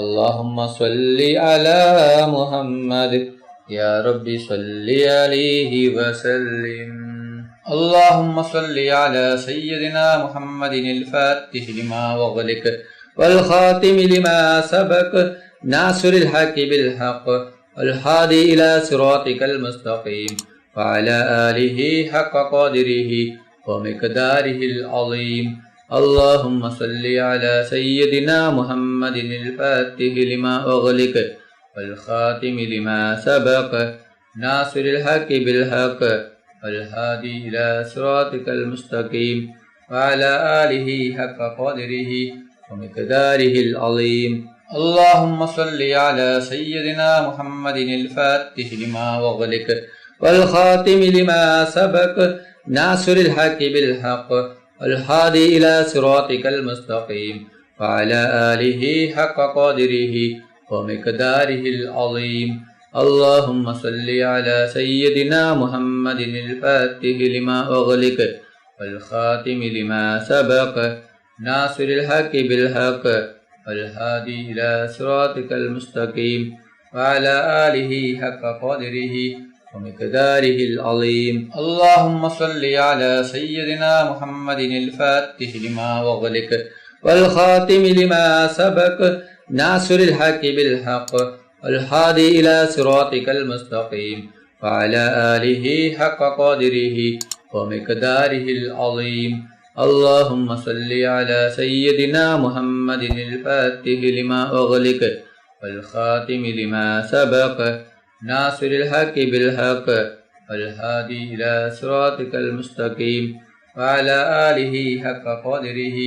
اللهم صل على محمد يا رب صل عليه وسلم. اللهم صل على سيدنا محمد الفاتح لما أغلق والخاتم لما سبق ناصر الحق بالحق والهادي إلى صراطك المستقيم وعلى آله حق قدره ومقداره العظيم. اللهم صل على سيدنا محمد الفاتح لما أغلق والخاتم لما سبق ناصر الحق بالحق والهادي إلى صراطك المستقيم وعلى آله حق قدره ومقداره العظيم. اللهم صل على سيدنا محمد الفاتح لما أغلق والخاتم لما سبق ناصر الحق بالحق والهادي إلى صراطك المستقيم وعلى آله حق قدره ومقداره العظيم. اللهم صل على سيدنا محمد الفاتح لما أغلق والخاتم لما سبق ناصر الحق بالحق والهادي إلى صراطك المستقيم وعلى آله حق قدره ومقداره العظيم. اللهم صل على سيدنا محمد الفاتح لما أغلق والخاتم لما سبق ناصر الحق بالحق والهادي إلى صراطك المستقيم وعلى آله حق قدره ومقداره العظيم. اللهم صل على سيدنا محمد الفاتح لما أغلق والخاتم لما سبق ناصر الحق بالحق والهادي إلى صراطك المستقيم وعلى آله حق قدره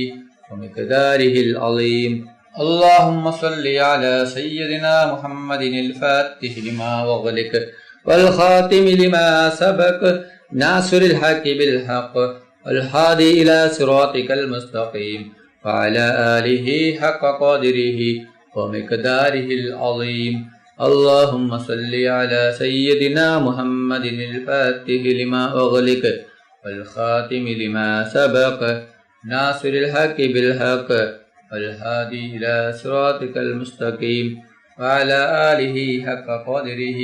ومقداره العظيم. اللهم صل على سيدنا محمد الفاتح لما أغلق والخاتم لما سبق ناصر الحق بالحق والهادي إلى صراطك المستقيم وعلى آله حق قدره ومقداره العظيم. اللهم صل على سيدنا محمد الفاتح لما أغلق والخاتم لما سبق ناصر الحق بالحق والهادي إلى صراطك المستقيم وعلى آله حق قدره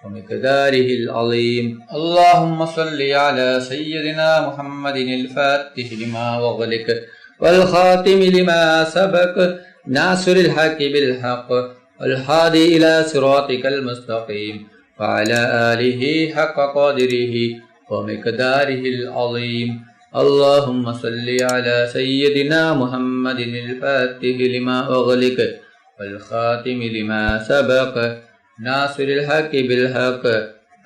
ومقداره العظيم. اللهم صل على سيدنا محمد الفاتح لما أغلق والخاتم لما سبق ناصر الحق بالحق والهادي إلى صراطك المستقيم وعلى آله حق قدره ومقداره العظيم. اللهم صل على سيدنا محمد الفاتح لما أغلق والخاتم لما سبق ناصر الحق بالحق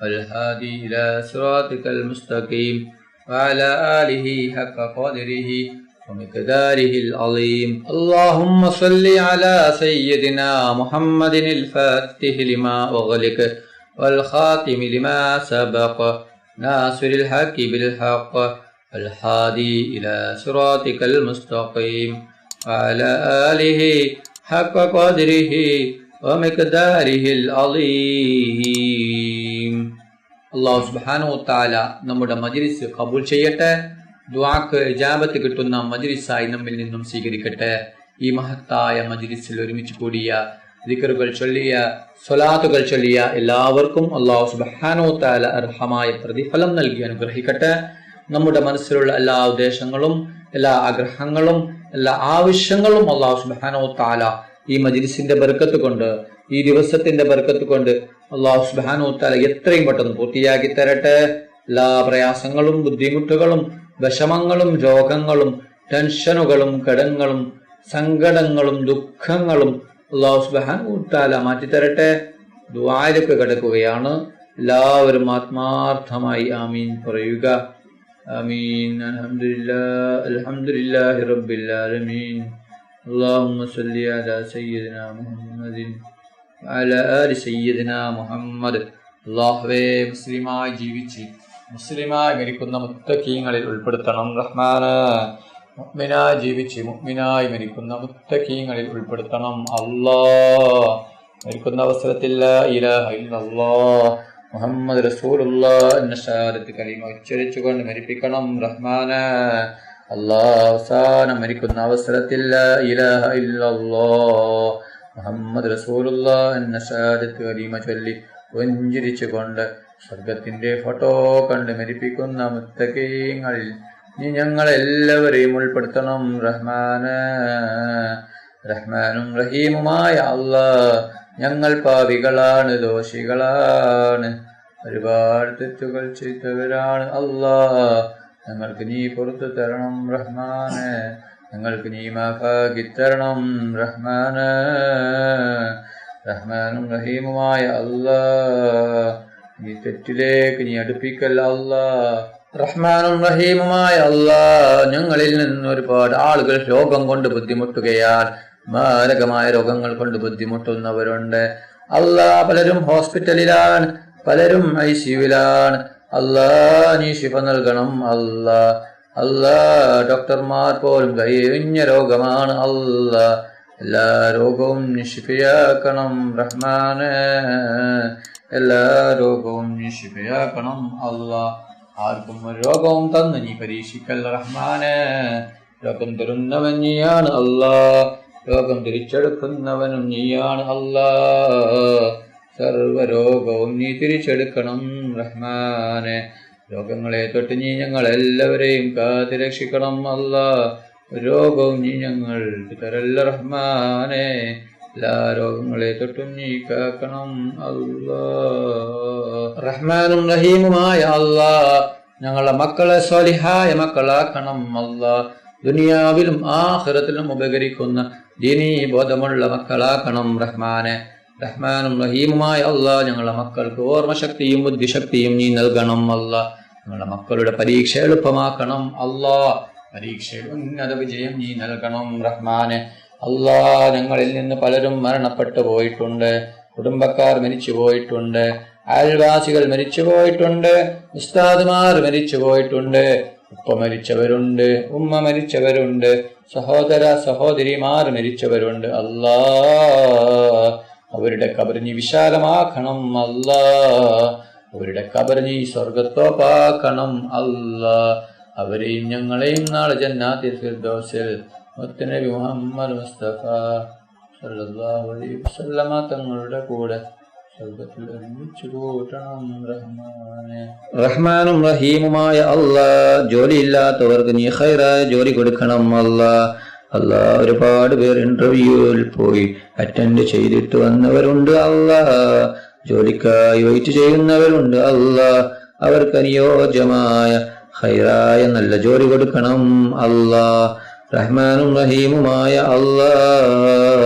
والهادي إلى صراطك المستقيم وعلى آله حق قدره ومقداره العظيم. اللهم صل على سيدنا محمد الفاتح لما أغلق والخاتم لما سبق ناصر الحق بالحق والهادي إلى صراطك المستقيم وعلى آله حق قدره ومقداره العظيم. അല്ലാഹു സുബ്ഹാനഹു വ തആല നമ്മുടെ മജ്ലിസ് ഖബൂൽ ചെയ്യട്ടെ. ദുആക്ക് ഇജാബത്ത് കിട്ടുന്ന മജ്ലിസായി നമ്മിൽ നിന്നും സ്വീകരിക്കട്ടെ. ഈ മഹത്തായ മജ്ലിസിൽ ഒരുമിച്ച് കൂടിയ ദിക്റുകൾ ചൊല്ലിയ സ്വലാത്തുകൾ ചൊല്ലിയ എല്ലാവർക്കും അല്ലാഹു സുബ്ഹാനഹു വ തആല അർഹമായ പ്രതിഫലം നൽകി അനുഗ്രഹിക്കട്ടെ. നമ്മുടെ മനസ്സിലുള്ള എല്ലാ ഉദ്ദേശങ്ങളും എല്ലാ ആഗ്രഹങ്ങളും എല്ലാ ആവശ്യങ്ങളും അല്ലാഹു സുബ്ഹാനഹു വ തആല ഈ മജ്ലിസിന്റെ ബർക്കത്ത് കൊണ്ട് ഈ ദിവസത്തിന്റെ ബർക്കത്ത് കൊണ്ട് അല്ലാഹു സുബ്ഹാനഹു വ തആല എത്രയും പെട്ടെന്ന് പൂർത്തിയാക്കി തരട്ടെ. എല്ലാ പ്രയാസങ്ങളും ബുദ്ധിമുട്ടുകളും വിഷമങ്ങളും രോഗങ്ങളും ടെൻഷനുകളും കടങ്ങളും സങ്കടങ്ങളും ദുഃഖങ്ങളും അല്ലാഹു സുബ്ഹാനഹു വ തആല മാറ്റിത്തരട്ടെ. ദുആയിലേക്ക് കടക്കുകയാണ്. എല്ലാവരും ആത്മാർത്ഥമായി ആമീൻ പറയുക. ആമീൻ. അൽഹംദുലില്ലാഹി റബ്ബിൽ ആലമീൻ. അല്ലാഹുമ്മ സ്വല്ലി അലാ സയ്യിദിനാ മുഹമ്മദിൻ വഅലാ ആലി സയ്യിദിനാ മുഹമ്മദ്. അല്ലാഹുവേ, മുസ്ലിമായി ജീവിച്ച് മുസ്ലിമായി മരിക്കുന്ന മുത്തഖീങ്ങളിൽ ഉൾപ്പെടുത്തണം റഹ്മാന്. മുഅ്മിനായി ജീവിച്ച് മുഅ്മിനായി മരിക്കുന്ന മുത്തഖീങ്ങളിൽ ഉൾപ്പെടുത്തണം അല്ലാഹ്. മരിക്കുന്ന അവസരത്തിൽ ലാ ഇലാഹ ഇല്ലല്ലാഹ് മുഹമ്മദ് റസൂലുള്ളാഹ് എന്ന ഷഹാദത്ത് കലിമ ഉച്ചരിച്ചുകൊണ്ട് മരിപ്പിക്കണം റഹ്മാന്. അല്ലാഹ് അവസാനം മരിക്കുന്ന അവസരത്തിൽ ലാ ഇലാഹ ഇല്ലല്ലാഹ് മുഹമ്മദ് റസൂലുള്ളാഹ് എന്ന ഷഹാദത്ത് കലിമ ചൊല്ലി പുഞ്ചിരിച്ചുകൊണ്ട് സ്വർഗത്തിന്റെ ഫോട്ടോ കണ്ട് മരിപ്പിക്കുന്ന മുത്തഖീങ്ങളിൽ നീ ഞങ്ങളെല്ലാവരെയും ഉൾപ്പെടുത്തണം റഹ്മാന്. റഹ്മാനും റഹീമുമായ അല്ലാഹ്, ഞങ്ങൾ പാപികളാണ്, ദോഷികളാണ്, ഒരുപാട് തെറ്റുകൾ ചെയ്തവരാണ് അല്ലാഹ്. ഞങ്ങൾക്ക് നീ പുറത്തു തരണം റഹ്മാന്. ഞങ്ങൾക്ക് നീ മാഫാക്കി തരണം റഹ്മാന്. റഹ്മാനും റഹീമുമായ അല്ലാഹ്, നീ തെറ്റിലേക്ക് നീ അടുപ്പിക്കല്ല അല്ലാഹ്. റഹ്മാനും റഹീമുമായ അല്ലാഹ്, ഞങ്ങളിൽ നിന്ന് ഒരുപാട് ആളുകൾ രോഗം കൊണ്ട് ബുദ്ധിമുട്ടുകയാണ്. മാരകമായ രോഗങ്ങൾ കൊണ്ട് ബുദ്ധിമുട്ടുന്നവരുണ്ട് അല്ലാഹ്. പലരും ഹോസ്പിറ്റലിലാണ്, പലരും ICUവിലാണ്. അല്ലാഹ്, നീ ശിഫ നൽകണം അല്ലാഹ്. അല്ലാഹ്, ഡോക്ടർമാർ പോലും കൈയൊഴിഞ്ഞ രോഗമാണ് അല്ലാഹ്. എല്ലാ രോഗവും നീ ശിഫയാക്കണം റഹ്മാന്. എല്ലാ രോഗവും നീ ശിഫയാക്കണം അല്ലാഹ്. ആർക്കും ഒരു രോഗവും തന്ന് നീ പരീക്ഷിക്കല്ല റഹ്മാന്. രോഗം തരുന്നവൻ നീയാണ് അല്ലാഹ്, രോഗം തിരിച്ചെടുക്കുന്നവനും നീയാണ് അല്ലാഹ്. സർവരോഗവും നീ തിരിച്ചെടുക്കണം റഹ്മാനെ. രോഗങ്ങളെ തൊട്ട് നീ ഞങ്ങളെല്ലാവരെയും കാത്തുരക്ഷിക്കണം അല്ലാഹ്. രോഗവും നീ ഞങ്ങൾക്ക് തരല്ല റഹ്മാനെ. എല്ലാ രോഗങ്ങളെ തൊട്ടും നീ കാക്കണം അല്ലാഹ്. റഹ്മാനും റഹീമുമായ അല്ലാഹ്, ഞങ്ങളെ മക്കളെ സ്വാലിഹായ മക്കളാക്കണം അല്ലാഹ്. ദുനിയാവിലും ആഖിറത്തിലും ഉപകരിക്കുന്ന ദീനീ ബോധമുള്ള മക്കളാക്കണം റഹ്മാനെ. റഹ്മാനും റഹീമുമായ അല്ലാഹ്, ഞങ്ങളുടെ മക്കൾക്ക് ഓർമ്മശക്തിയും ബുദ്ധിശക്തിയും നീ നൽകണം അല്ലാഹ്. ഞങ്ങളുടെ മക്കളുടെ പരീക്ഷ എളുപ്പമാക്കണം അല്ലാഹ്. പരീക്ഷയിൽ ഉന്നത വിജയം നീ നൽകണം റഹ്മാനെ. അല്ലാഹ്, ഞങ്ങളിൽ നിന്ന് പലരും മരണപ്പെട്ടു പോയിട്ടുണ്ട്. കുടുംബക്കാർ മരിച്ചു പോയിട്ടുണ്ട്, അയൽവാസികൾ മരിച്ചു പോയിട്ടുണ്ട്, ഉസ്താദുമാർ മരിച്ചു പോയിട്ടുണ്ട്, ഉപ്പ മരിച്ചവരുണ്ട്, ഉമ്മ മരിച്ചവരുണ്ട്, സഹോദര സഹോദരിമാർ മരിച്ചവരുണ്ട് അല്ലാഹ്. അവരുടെ ഖബർ നീ വിശാലമാക്കണം അല്ലാഹ്. അവരുടെ ഖബർ നീ സ്വർഗത്തോപ്പാക്കണം അല്ലാഹ്. അവരെയും ഞങ്ങളെയും നാളെ ജന്നാത്തുൽ ഫിർദൗസിൽ മുത്തുനബി മുഹമ്മദ് മുസ്തഫ സല്ലല്ലാഹു അലൈഹി വസല്ലമ തങ്ങളുടെ കൂടെ സ്വർഗത്തിൽ ഒരുമിച്ച് കൂട്ടണം റഹ്മാനെ. റഹ്മാനും റഹീമുമായ അല്ലാഹ്, ജോലിയില്ലാത്തവർക്ക് നീ ഖൈറായ ജോലി കൊടുക്കണം അല്ലാഹ്. അല്ലാഹ്, ഒരുപാട് പേർ ഇന്റർവ്യൂവിൽ പോയി അറ്റൻഡ് ചെയ്തിട്ട് വന്നവരുണ്ട് അല്ലാഹ്. ജോലിക്കായി വെയിറ്റ് ചെയ്യുന്നവരുണ്ട് അല്ലാഹ്. അവർക്ക് അനുയോജ്യമായ ഖൈറായ നല്ല ജോലി കൊടുക്കണം അല്ലാഹ്. റഹ്മാനും റഹീമുമായ അല്ലാഹ്,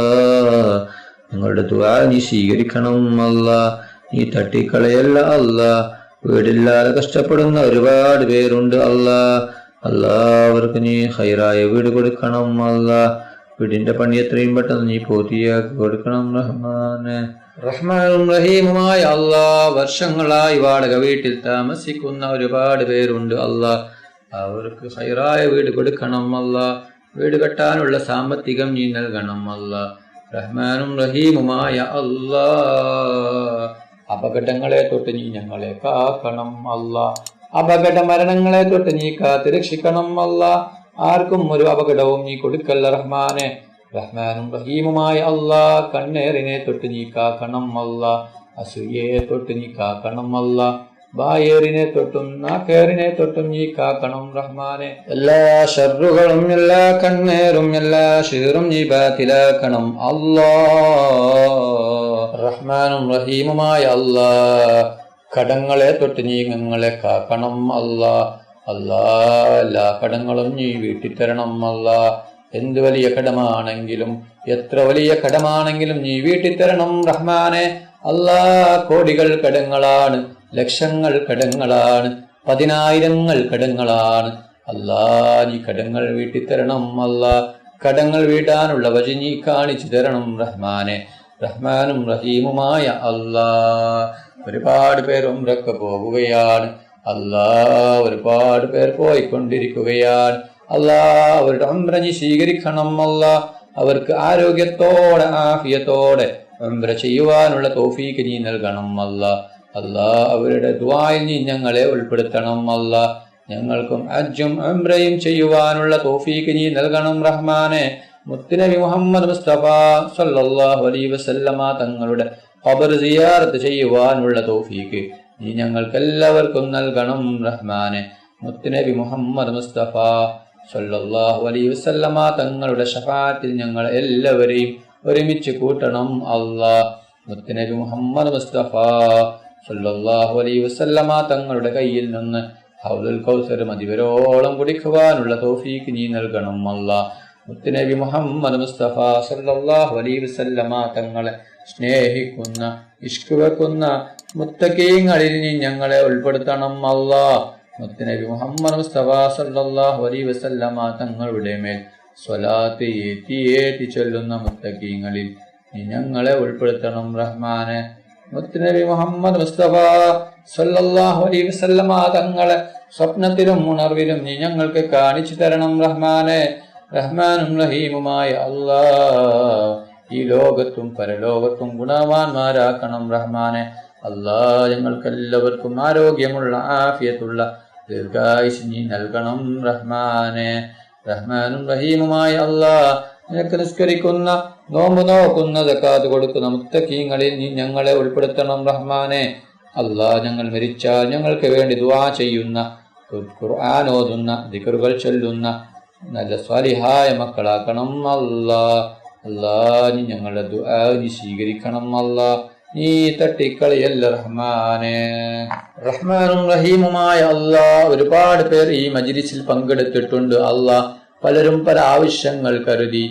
ഞങ്ങളുടെ ദുആ നീ സ്വീകരിക്കണം അല്ലാഹ്. നീ തട്ടിക്കളയല്ല അല്ലാഹ്. വീടില്ലാതെ കഷ്ടപ്പെടുന്ന ഒരുപാട് പേരുണ്ട് അല്ലാഹ്. അല്ലാഹ്, അവർക്ക് നീ ഖൈറായ വീട് കൊടുക്കണം അല്ലാഹ്. വീടിന്റെ പണി എത്രയും പെട്ടെന്ന് നീ പൂർത്തിയാക്കി കൊടുക്കണം റഹ്മാനെ. റഹ്മാനും റഹീമുമായ അല്ലാഹ്, വർഷങ്ങളായി വാടക വീട്ടിൽ താമസിക്കുന്ന ഒരുപാട് പേരുണ്ട് അല്ലാഹ്. അവർക്ക് ഖൈറായ വീട് കൊടുക്കണം അല്ലാഹ്. വീട് കെട്ടാനുള്ള സാമ്പത്തികം നീ നൽകണം അല്ലാഹ്. റഹ്മാനും റഹീമുമായ അല്ലാഹ്, അപകടങ്ങളെ തൊട്ട് നീ ഞങ്ങളെ കാക്കണം അല്ലാഹ്. അപകട മരണങ്ങളെ തൊട്ട് നീ കാത്ത് രക്ഷിക്കണം അല്ലാഹ്. ആർക്കും ഒരു അപകടവും നീ കൊടുക്കല്ല റഹ്മാനെ. റഹ്മാനും റഹീമുമായ അല്ലാഹ്, കണ്ണേറിനെ തൊട്ട് നീ കാക്കണം അല്ലാഹ്. അസൂയയെ തൊട്ട് നീ കാക്കണം അല്ലാഹ്. ബായേറിനെ തൊട്ടും നാക്കേറിനെ തൊട്ടും നീ കാക്കണം റഹ്മാനെ. എല്ലാ ഷർറുകളും എല്ലാ കണ്ണേറും എല്ലാ ഷീറും നീ ബാത്തിലാക്കണം അല്ലാഹ്. റഹ്മാനും റഹീമുമായ അല്ലാഹ്, കടങ്ങളെ തൊട്ട് നീ ഞങ്ങളെ കാക്കണം അല്ലാഹ്. അല്ലാഹ്, എല്ലാ കടങ്ങളും നീ വീട്ടിത്തരണം അല്ലാഹ്. എന്ത് വലിയ കടമാണെങ്കിലും എത്ര വലിയ കടമാണെങ്കിലും നീ വീട്ടിത്തരണം റഹ്മാനെ. അല്ലാഹ്, കോടികൾ കടങ്ങളാണ്, ലക്ഷങ്ങൾ കടങ്ങളാണ്, 10,000 കടങ്ങളാണ്. അല്ലാഹ്, നീ കടങ്ങൾ വീട്ടിത്തരണം അല്ലാഹ്. കടങ്ങൾ വീട്ടാനുള്ള വഴി നീ കാണിച്ചു തരണം റഹ്മാനെ. റഹ്മാനും റഹീമുമായ അല്ലാഹ്, ഒരുപാട് പേർ ഉംറക്ക് പോകുകയാണ് അല്ലാഹ്. ഒരുപാട് പേർ പോയിക്കൊണ്ടിരിക്കുകയാണ് അല്ലാഹ്. അവരുടെ ഉംറ നീ സ്വീകരിക്കണം അല്ലാഹ്. അവർക്ക് ആരോഗ്യത്തോടെ ആഫിയത്തോടെ ഉംറ ചെയ്യുവാനുള്ള തൗഫീഖ് നീ നൽകണം അല്ലാഹ്. അല്ലാഹ്, അവരുടെ ദുആയിൽ നീ ഞങ്ങളെ ഉൾപ്പെടുത്തണം അല്ലാഹ്. ഞങ്ങൾക്കും ഹജ്ജും ഉംറയും ചെയ്യുവാനുള്ള തൗഫീഖ് നീ നൽകണം റഹ്മാനെ. മുത്തുനബി മുഹമ്മദ് മുസ്തഫ സല്ലല്ലാഹു അലൈഹി വസല്ലമ തങ്ങളുടെ ഖബർ സിയാറത്ത് ചെയ്യുവാനുള്ള തൗഫീഖ് നീ ഞങ്ങൾക്കെല്ലാവർക്കും നൽകണം റഹ്മാനെ. മുത്തുനബി മുഹമ്മദ് മുസ്തഫ സല്ലല്ലാഹു അലൈഹി വസല്ലമ തങ്ങളുടെ ശഫാഅത്തിൽ ഞങ്ങൾ എല്ലാവരെയും ഒരുമിച്ച് കൂട്ടണം അല്ലാഹ്. മുത്തുനബി മുഹമ്മദ് മുസ്തഫ സല്ലല്ലാഹു അലൈഹി വസല്ലമ തങ്ങളുടെ കയ്യിൽ നിന്ന് ഹൗലുൽ കൗസർ മതിവരോളം കുടിക്കുവാനുള്ള തൗഫീഖ് നീ നൽകണം അല്ലാഹ്. മുത്തുനബി മുഹമ്മദ് മുസ്തഫ സല്ലല്ലാഹു അലൈഹി വസല്ലമ തങ്ങളെ സ്നേഹിക്കുന്ന ഇഷ്ക് വെക്കുന്ന മുത്തഖീങ്ങളിൽ നീ ഞങ്ങളെ ഉൾപ്പെടുത്തണം അല്ലാഹ്. മുത്തുനബി മുഹമ്മദ് മുസ്തഫ സല്ലല്ലാഹു അലൈഹി വസല്ലമ തങ്ങളുടെ മേൽ സ്വലാത്ത് ഏറ്റി ചൊല്ലുന്ന മുത്തഖീങ്ങളിൽ നീ ഞങ്ങളെ ഉൾപ്പെടുത്തണം റഹ്മാനെ. മുത്തുനബി മുഹമ്മദ് മുസ്തഫ സല്ലല്ലാഹു അലൈഹി വസല്ലമ തങ്ങളെ സ്വപ്നത്തിലും ഉണർവിലും നീ ഞങ്ങൾക്ക് കാണിച്ചു തരണം റഹ്മാനെ. റഹ്മാനും റഹീമുമായ അല്ലാഹ് ഈ ലോകത്തും പരലോകത്തും ഗുണവാന്മാരാക്കണം റഹ്മാനെ. അല്ലാഹ് ഞങ്ങൾക്കെല്ലാവർക്കും ആരോഗ്യമുള്ള ആഫിയത്തുള്ള ദീർഘായുസ് നീ നൽകണം റഹ്മാനെ. റഹ്മാനും റഹീമുമായ അല്ലാഹ് നിനക്ക് നിസ്കരിക്കുന്ന നോമ്പ് നോക്കുന്ന സക്കാത്ത് കൊടുക്കുന്ന മുത്തഖീങ്ങളിൽ നീ ഞങ്ങളെ ഉൾപ്പെടുത്തണം റഹ്മാനെ. അല്ലാഹ് ഞങ്ങൾ മരിച്ചാൽ ഞങ്ങൾക്ക് വേണ്ടി ദുആ ചെയ്യുന്ന ഖുർആൻ ഓതുന്ന ദിക്റുകൾ ചൊല്ലുന്ന നല്ല സ്വാലിഹായ മക്കളാക്കണം അല്ലാഹ്. അല്ലാഹ് നീ ഞങ്ങളുടെ ദുആ നീ സ്വീകരിക്കണം അല്ലാഹ്. നീ തട്ടിക്കളിയല്ല റഹ്മാനെ. റഹ്മാനും റഹീമുമായ അല്ലാഹ് ഒരുപാട് പേർ ഈ മജ്ലിസിൽ പങ്കെടുത്തിട്ടുണ്ട് അല്ലാഹ്. പലരും പല ആവശ്യങ്ങൾ കരുതി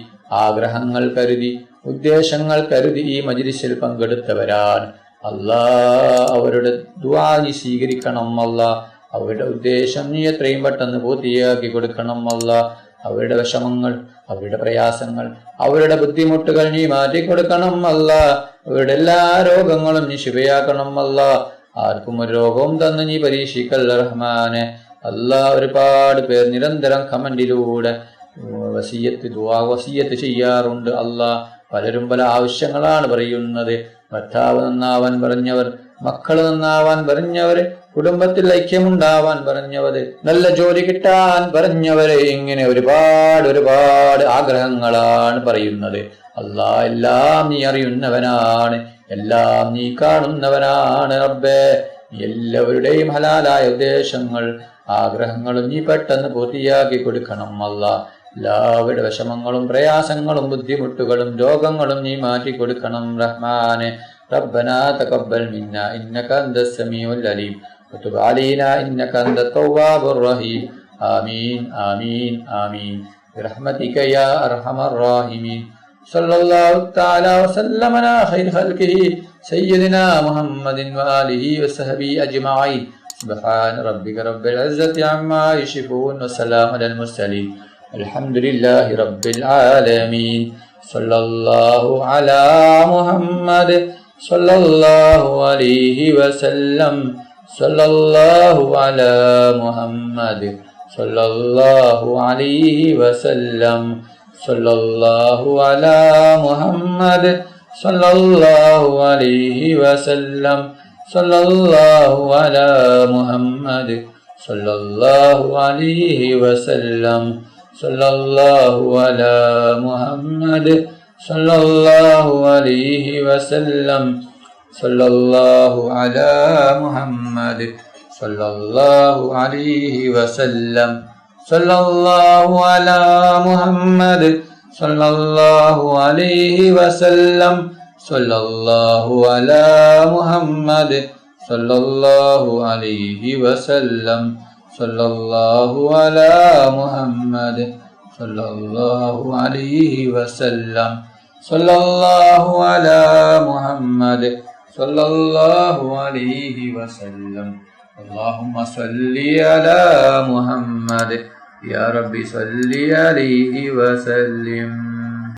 ആഗ്രഹങ്ങൾ കരുതി ഉദ്ദേശങ്ങൾ കരുതി ഈ മജ്ലിസിൽ പങ്കെടുത്തവരാണ് അല്ലാഹ്. അവരുടെ ദുആ നീ സ്വീകരിക്കണം അല്ലാഹ്. അവരുടെ ഉദ്ദേശം നീ എത്രയും പെട്ടെന്ന് പൂർത്തിയാക്കി കൊടുക്കണം അല്ലാഹ്. അവരുടെ വിഷമങ്ങൾ അവരുടെ പ്രയാസങ്ങൾ അവരുടെ ബുദ്ധിമുട്ടുകൾ നീ മാറ്റിക്കൊടുക്കണം അല്ലാഹ്. അവരുടെ എല്ലാ രോഗങ്ങളും നീ ശിഫയാക്കണം അല്ലാഹ്. ആർക്കും ഒരു രോഗവും തന്ന് നീ പരീക്ഷിക്കല്ല റഹ്മാനെ. അല്ലാഹ് ഒരുപാട് പേർ നിരന്തരം കമന്റിലൂടെ വസിയത്ത് ചെയ്യാറുണ്ട് അല്ലാഹ്. പലരും പല ആവശ്യങ്ങളാണ് പറയുന്നത്. ഭർത്താവ് നന്നാവാൻ പറഞ്ഞവർ, മക്കൾ നന്നാവാൻ പറഞ്ഞവര്, കുടുംബത്തിൽ ഐക്യമുണ്ടാവാൻ പറഞ്ഞവര്, നല്ല ജോലി കിട്ടാൻ പറഞ്ഞവര്, ഇങ്ങനെ ഒരുപാട് ആഗ്രഹങ്ങളാണ് പറയുന്നത്. അല്ലാഹ് എല്ലാം നീ അറിയുന്നവനാണ്, എല്ലാം നീ കാണുന്നവനാണ് റബ്ബേ. എല്ലാവരുടെയും ഹലാലായ ഉദ്ദേശങ്ങൾ ആഗ്രഹങ്ങളും നീ പെട്ടെന്ന് പൂർത്തിയാക്കി കൊടുക്കണം അല്ലാഹ്. എല്ലാവരുടെ വിഷമങ്ങളും പ്രയാസങ്ങളും ബുദ്ധിമുട്ടുകളും രോഗങ്ങളും നീ മാറ്റി കൊടുക്കണം റഹ്മാനെ. ربنا تقبل منا إنك أنت السميع العليم وتب علينا إنك أنت التواب الرحيم آمين آمين آمين برحمتك يا أرحم الراحمين صلى الله تعالى وسلم على خير خلقه سيدنا محمد وآله وصحبه أجمعين سبحان ربك رب العزة عما يصفون وسلام على المرسلين الحمد لله رب العالمين صلى الله على محمد صلى الله عليه وسلم صلى الله على محمد صلى الله عليه وسلم صلى الله على محمد صلى الله عليه وسلم صلى الله على محمد صلى الله عليه وسلم صلى الله على محمد صلى الله عليه وسلم صلى الله على محمد صلى الله عليه وسلم صلى الله على محمد صلى الله عليه وسلم صلى الله على محمد صلى الله عليه وسلم صلى الله على محمد صلى الله عليه وسلم صلى الله على محمد صلى الله عليه وسلم اللهم صل على محمد يا رب صل عليه وسلم.